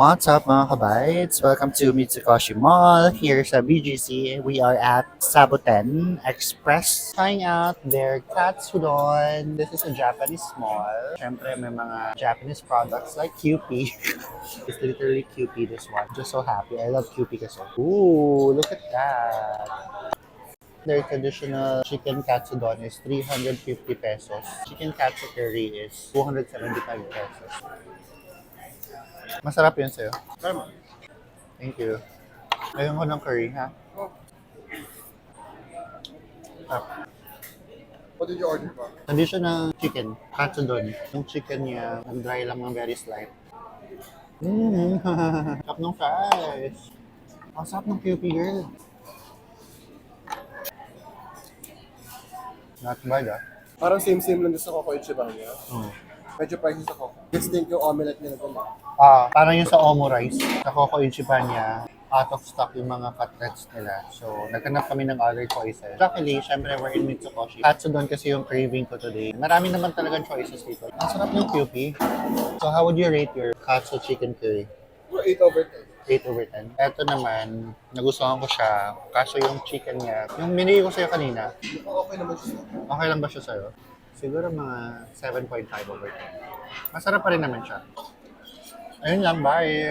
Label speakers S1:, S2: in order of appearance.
S1: What's up mga kabites? Welcome to Mitsukoshi Mall. Here sa BGC, we are at Saboten Express. Trying out their katsudon. This is a Japanese mall. Siyempre may mga Japanese products like Kewpie. It's literally Kewpie, this one. Just so happy. I love Kewpie kasi. Ooh, look at that. Their traditional chicken katsudon is 350 pesos. Chicken katsu curry is 275 pesos. Masarap yun sa'yo.
S2: Tama.
S1: Thank you. Ayun ko ng curry, ha? Ah.
S2: What did you order pa?
S1: Traditional chicken, katsudon. Yung chicken niya, nag-dry lang ng very slight. Sarap ng fries. Ang sarap ng Kewpie, girl. Not bad, ah.
S2: Parang same-same lang sa Coco Ichiban niya.
S1: Mm.
S2: Medyo pricey sa Coco. Distinct yung omelette nila doon.
S1: Parang yung sa Omo Rice, sa Coco Ichiban niya, out of stock yung mga cutlets nila. So, naghanap kami ng other choices. Luckily, syempre, we're in Mitsukoshi. Katsudon kasi yung craving ko today. Marami naman talagang choices dito. Ang sarap ng Kewpie. So, how would you rate your katsu chicken curry?
S2: 8 over 10.
S1: 8 over 10. Eto naman, nagustuhan ko siya. Kaso yung chicken niya, yung minigay ko sa'yo kanina,
S2: Okay naman siya.
S1: okay lang ba siya sa'yo? Siguro mga 7.5 over 10. Masarap pa rin naman siya. Ayun lang, bye!